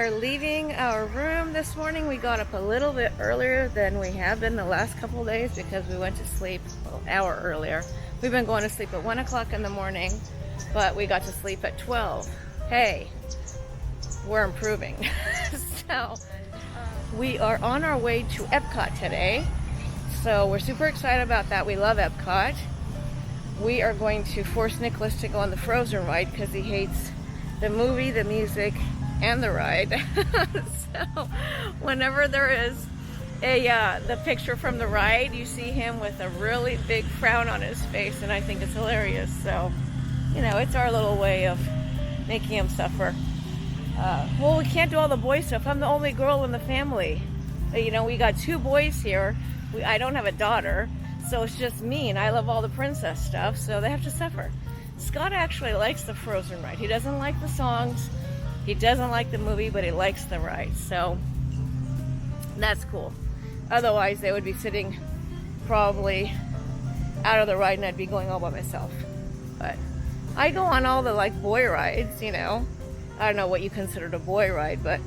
are leaving our room this morning. We got up a little bit earlier than we have been the last couple of days because we went to sleep an hour earlier. We've been going to sleep at 1 o'clock in the morning, but we got to sleep at 12. Hey, we're improving. So we are on our way to Epcot today. So we're super excited about that. We love Epcot. We are going to force Nicholas to go on the Frozen ride because he hates the movie, the music, and the ride. So whenever there is the picture from the ride, you see him with a really big frown on his face, and I think it's hilarious. So, you know, it's our little way of making him suffer. Well, we can't do all the boy stuff. I'm the only girl in the family. You know, we got 2 boys here. I don't have a daughter, so it's just me, and I love all the princess stuff, so they have to suffer. Scott actually likes the Frozen ride. He doesn't like the songs, he doesn't like the movie, but he likes the ride, so that's cool. Otherwise, they would be sitting probably out of the ride, and I'd be going all by myself. But I go on all the boy rides, you know. I don't know what you consider a boy ride, but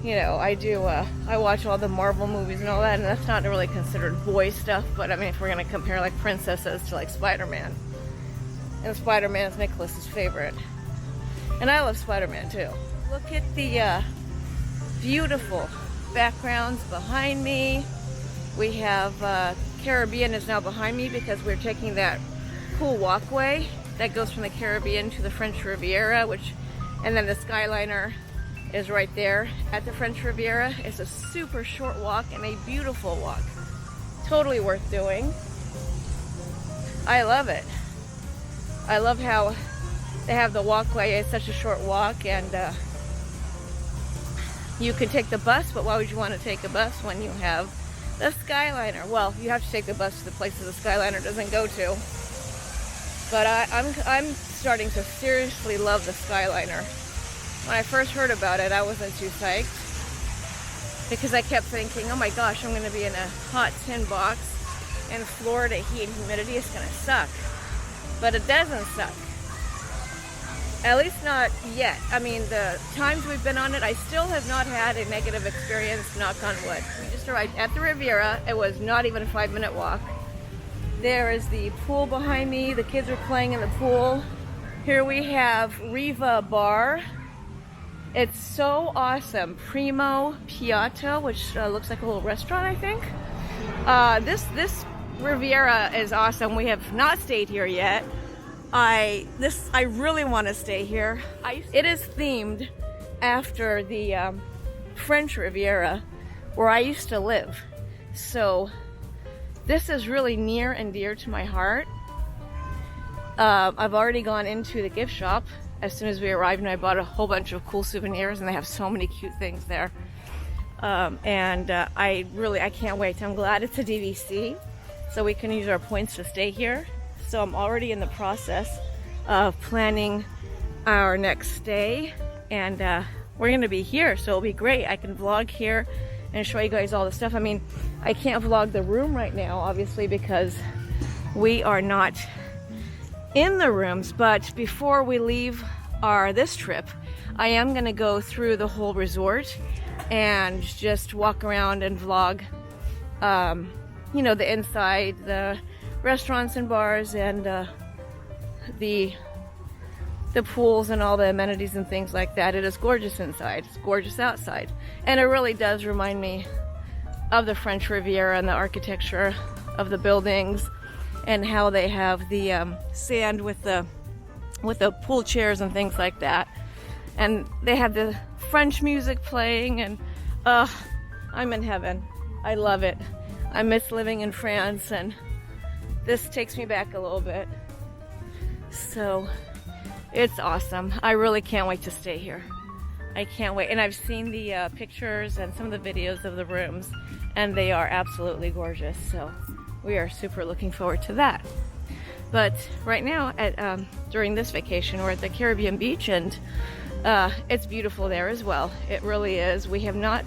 you know, I do, I watch all the Marvel movies and all that, and that's not really considered boy stuff, but I mean, if we're gonna compare like princesses to like Spider-Man, and Spider-Man is Nicholas's favorite. And I love Spider-Man too. Look at the beautiful backgrounds behind me. We have Caribbean is now behind me because we're taking that cool walkway that goes from the Caribbean to the French Riviera, and then the Skyliner is right there at the French Riviera. It's a super short walk and a beautiful walk. Totally worth doing. I love it. I love how they have the walkway. It's such a short walk, and you can take the bus, but why would you want to take a bus when you have the Skyliner? Well, you have to take the bus to the places the Skyliner doesn't go to. But I'm starting to seriously love the Skyliner. When I first heard about it, I wasn't too psyched because I kept thinking, oh my gosh, I'm going to be in a hot tin box in Florida, heat and humidity. It's going to suck. But it doesn't suck. At least not yet. I mean, the times we've been on it, I still have not had a negative experience, knock on wood. We just arrived at the Riviera. It was not even a 5-minute walk. There is the pool behind me. The kids are playing in the pool. Here we have Riva Bar. It's so awesome. Primo Piatto, which looks like a little restaurant, I think. This Riviera is awesome. We have not stayed here yet. I really want to stay here. It is themed after the French Riviera, where I used to live. So this is really near and dear to my heart. I've already gone into the gift shop as soon as we arrived, and I bought a whole bunch of cool souvenirs, and they have so many cute things there. I can't wait. I'm glad it's a DVC, so we can use our points to stay here. So I'm already in the process of planning our next stay, and we're gonna be here, so it'll be great. I can vlog here and show you guys all the stuff. I mean, I can't vlog the room right now, obviously, because we are not in the rooms, but before we leave this trip, I am gonna go through the whole resort and just walk around and vlog, you know, the inside, the restaurants and bars, and the pools and all the amenities and things like that. It is gorgeous inside, it's gorgeous outside, and it really does remind me of the French Riviera and the architecture of the buildings, and how they have the sand with the pool chairs and things like that, and they have the French music playing, and I'm in heaven. I love it. I miss living in France, and this takes me back a little bit. So it's awesome. I really can't wait to stay here. I can't wait. And I've seen the pictures and some of the videos of the rooms, and they are absolutely gorgeous. So we are super looking forward to that. But right now, during this vacation, we're at the Caribbean beach, and it's beautiful there as well. It really is. We have not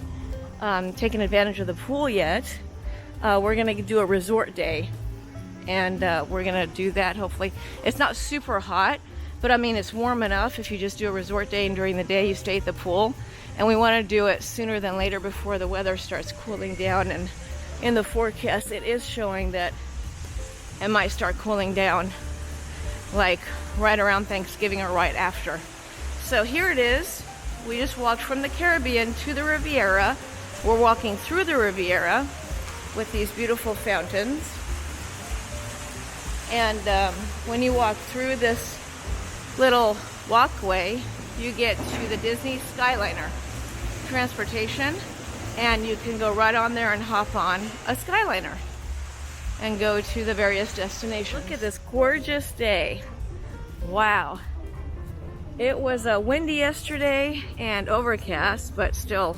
taken advantage of the pool yet. We're gonna do a resort day, and we're gonna do that hopefully. It's not super hot, But I mean, it's warm enough if you just do a resort day and during the day you stay at the pool. And we want to do it sooner than later before the weather starts cooling down. And in the forecast, it is showing that it might start cooling down like right around Thanksgiving or right after. So here it is. We just walked from the Caribbean to the Riviera. We're walking through the Riviera with these beautiful fountains. And when you walk through this little walkway, you get to the Disney Skyliner transportation, and you can go right on there and hop on a Skyliner and go to the various destinations. Look at this gorgeous day. Wow. It was windy yesterday and overcast, but still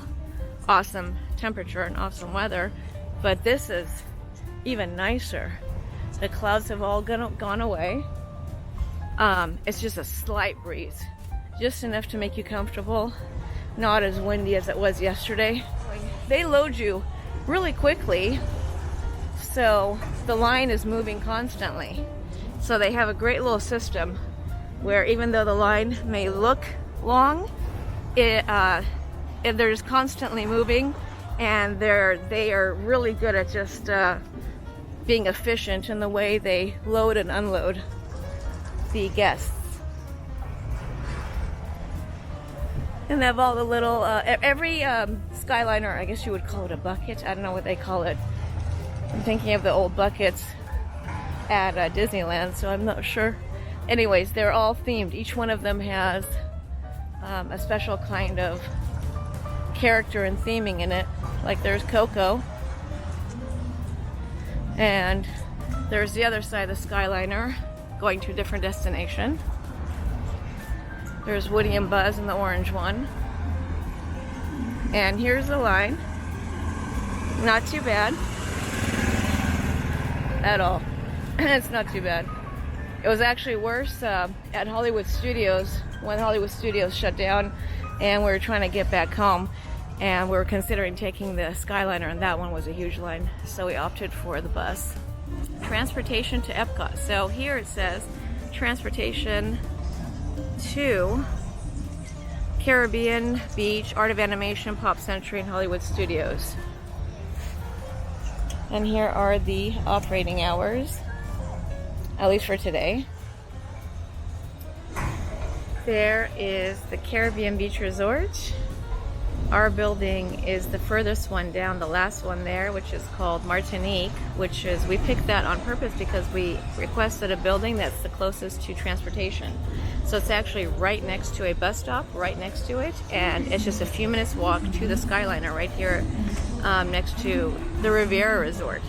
awesome temperature and awesome weather. But this is even nicer. The clouds have all gone away. It's just a slight breeze, just enough to make you comfortable. Not as windy as it was yesterday. They load you really quickly, so the line is moving constantly. So they have a great little system where even though the line may look long, they're just constantly moving, and they are really good at just being efficient in the way they load and unload the guests. And they have all the little, every Skyliner, I guess you would call it a bucket. I don't know what they call it. I'm thinking of the old buckets at Disneyland, so I'm not sure. Anyways, they're all themed. Each one of them has a special kind of character and theming in it. Like there's Coco, and there's the other side of the Skyliner going to a different destination. There's Woody and Buzz in the orange one. And here's the line. Not too bad at all. It's not too bad. It was actually worse at Hollywood Studios when Hollywood Studios shut down, and we were trying to get back home, and we were considering taking the Skyliner, and that one was a huge line, so we opted for the bus. Transportation to Epcot. So here it says transportation to Caribbean Beach, Art of Animation, Pop Century, and Hollywood Studios. And here are the operating hours, at least for today. There is the Caribbean Beach Resort. Our building is the furthest one down, the last one there, which is called Martinique, which is, we picked that on purpose because we requested a building that's the closest to transportation. So it's actually right next to a bus stop, right next to it, and it's just a few minutes walk to the Skyliner right here next to the Riviera Resort.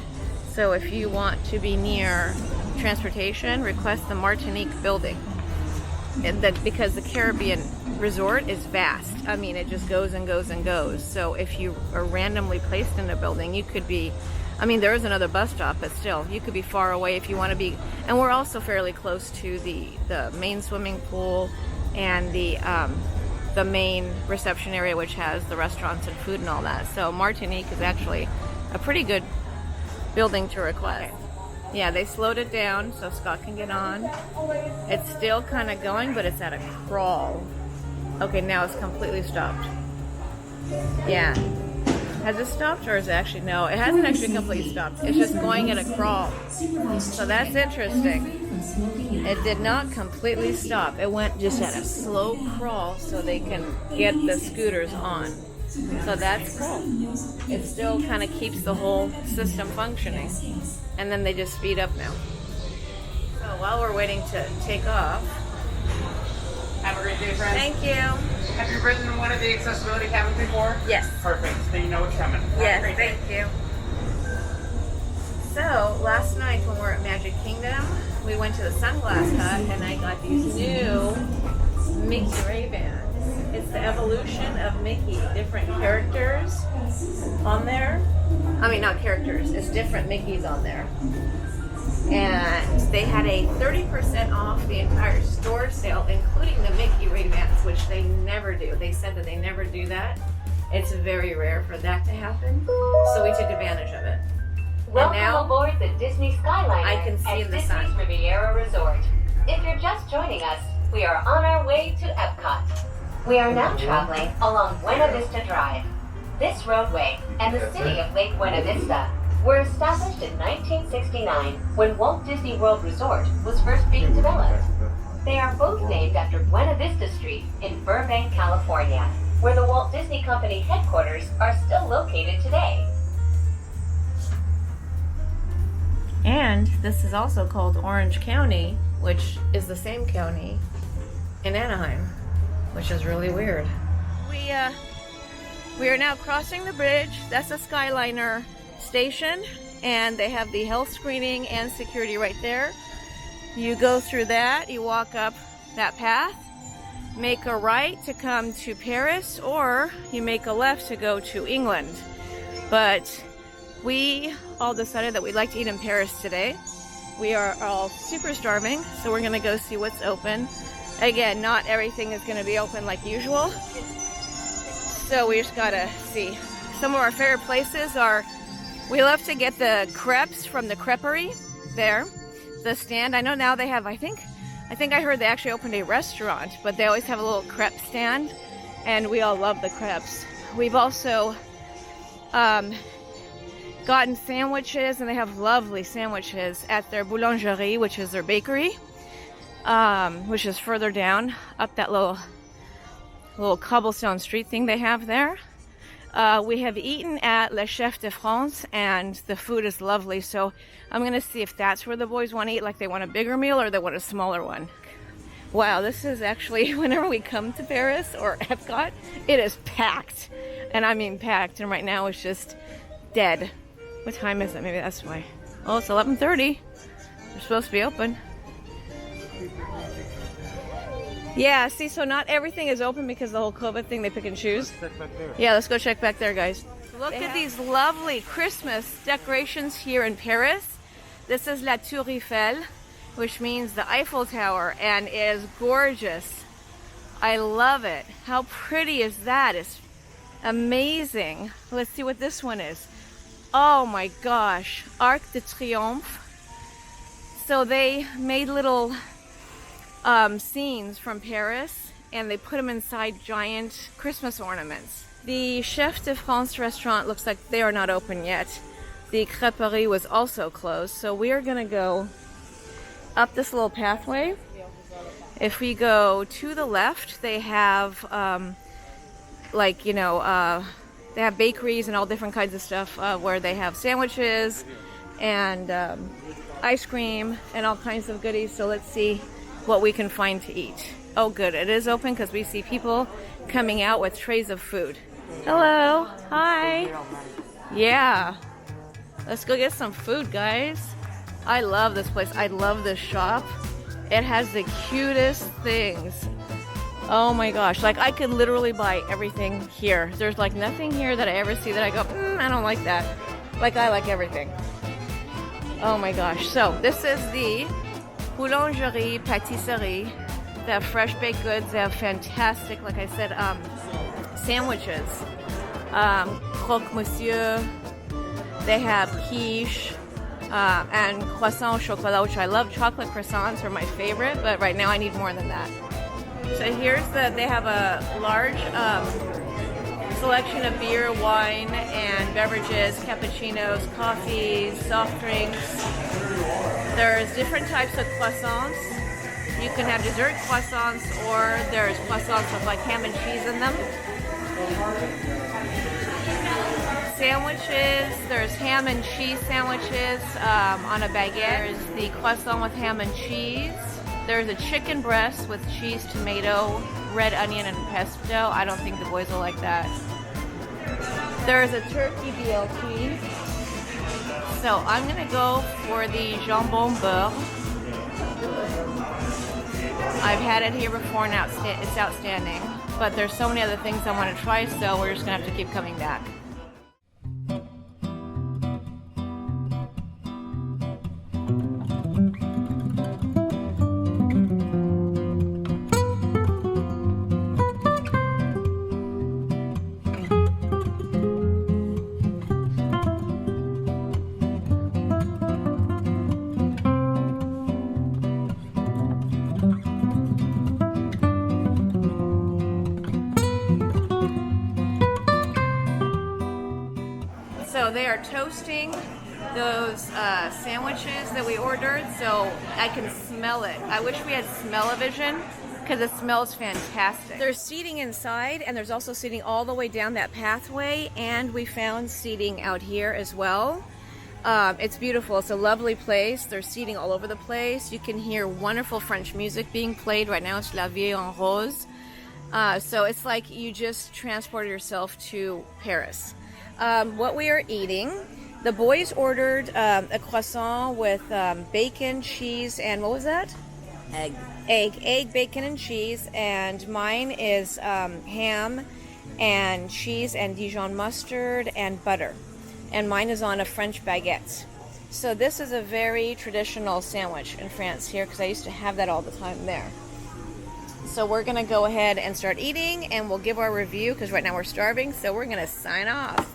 So if you want to be near transportation, request the Martinique building. And that because the Caribbean Resort is vast. I mean, it just goes and goes and goes. So if you are randomly placed in a building, you could be, I mean, there is another bus stop, but still, you could be far away if you want to be. And we're also fairly close to the main swimming pool and the main reception area, which has the restaurants and food and all that. So Martinique is actually a pretty good building to request. Yeah, they slowed it down so Scott can get on. It's still kind of going, but it's at a crawl. Okay, now it's completely stopped. Yeah. Has it stopped, or is it actually, no, it hasn't actually completely stopped. It's just going at a crawl. So that's interesting. It did not completely stop. It went just at a slow crawl so they can get the scooters on. So that's cool. It still kind of keeps the whole system functioning. And then they just speed up now. So while we're waiting to take off. Have a great day, friends. Thank you. Have you ridden in one of the accessibility cabins before? Yes. Perfect. Then you know what's coming. Yes, thank you. So last night when we were at Magic Kingdom, we went to the Sunglass Hut and I got these new Mickey Ray-Bans. It's the evolution of Mickey, different characters on there. I mean, not characters, it's different Mickeys on there. And they had a 30% off the entire store sale, including the Mickey Ray-Bans, which they never do. They said that they never do that. It's very rare for that to happen. So we took advantage of it. Welcome and now, aboard the Disney Skyliner I can see at in the Disney's sun. Riviera Resort. If you're just joining us, We are on our way to Epcot. We are now traveling along Buena Vista Drive. This roadway and the city of Lake Buena Vista were established in 1969 when Walt Disney World Resort was first being developed. They are both named after Buena Vista Street in Burbank, California, where the Walt Disney Company headquarters are still located today. And this is also called Orange County, which is the same county in Anaheim, which is really weird. We are now crossing the bridge. That's the Skyliner station, and they have the health screening and security right there. You go through that, you walk up that path, make a right to come to Paris, or you make a left to go to England. But we all decided that we'd like to eat in Paris today. We are all super starving, so we're gonna go see what's open. Again, not everything is gonna be open like usual, so we just gotta see. Some of our favorite places are, we love to get the crepes from the creperie there, the stand. I know now they have, I think I heard they actually opened a restaurant, but they always have a little crepe stand, and we all love the crepes. We've also gotten sandwiches, and they have lovely sandwiches at their boulangerie, which is their bakery, which is further down up that little cobblestone street thing they have there. We have eaten at Le Chef de France, and the food is lovely, so I'm gonna see if that's where the boys want to eat, like they want a bigger meal or they want a smaller one. Wow, this is actually, whenever we come to Paris or Epcot, it is packed, and I mean packed, and right now it's just dead. What time is it? Maybe that's why. Oh, it's 11:30. They're supposed to be open. Yeah, see, so not everything is open because of the whole COVID thing, they pick and choose. Yeah, let's go check back there, guys. Look at these lovely Christmas decorations here in Paris. This is La Tour Eiffel, which means the Eiffel Tower, and is gorgeous. I love it. How pretty is that? It's amazing. Let's see what this one is. Oh my gosh, Arc de Triomphe. So they made little scenes from Paris, and they put them inside giant Christmas ornaments. The Chef de France restaurant looks like they are not open yet. The creperie was also closed, so we are gonna go up this little pathway. If we go to the left, they have they have bakeries and all different kinds of stuff where they have sandwiches and ice cream and all kinds of goodies. So let's see what we can find to eat. Oh good, it is open because we see people coming out with trays of food. Hello, hi. Yeah, let's go get some food, guys. I love this place. I love this shop. It has the cutest things. Oh my gosh, like I could literally buy everything here. There's like nothing here that I ever see that I go, I don't like that. Like I like everything. Oh my gosh. So this is the boulangerie, pâtisserie. They have fresh baked goods. They have fantastic, like I said, sandwiches. Croque monsieur. They have quiche and croissant au chocolat, which I love. Chocolate croissants are my favorite, but right now I need more than that. So here's they have a large selection of beer, wine, and beverages, cappuccinos, coffees, soft drinks. There's different types of croissants. You can have dessert croissants, or there's croissants with like ham and cheese in them. Sandwiches, there's ham and cheese sandwiches on a baguette. There's the croissant with ham and cheese. There's a chicken breast with cheese, tomato, red onion, and pesto. I don't think the boys will like that. There's a turkey BLT. So I'm gonna go for the jambon beurre. I've had it here before and it's outstanding. But there's so many other things I want to try, so we're just gonna have to keep coming back. they are toasting those sandwiches that we ordered, so I can smell it. I wish we had smell-o-vision because it smells fantastic. There's seating inside, and there's also seating all the way down that pathway, and we found seating out here as well. It's beautiful. It's a lovely place. There's seating all over the place. You can hear wonderful French music being played right now. It's La Vie en Rose. So it's like you just transported yourself to Paris. What we are eating, the boys ordered a croissant with bacon, cheese, and what was that? Egg, bacon, and cheese. And mine is ham and cheese and Dijon mustard and butter. And mine is on a French baguette. So this is a very traditional sandwich in France here, because I used to have that all the time there. So we're gonna go ahead and start eating, and we'll give our review because right now we're starving, so we're gonna sign off.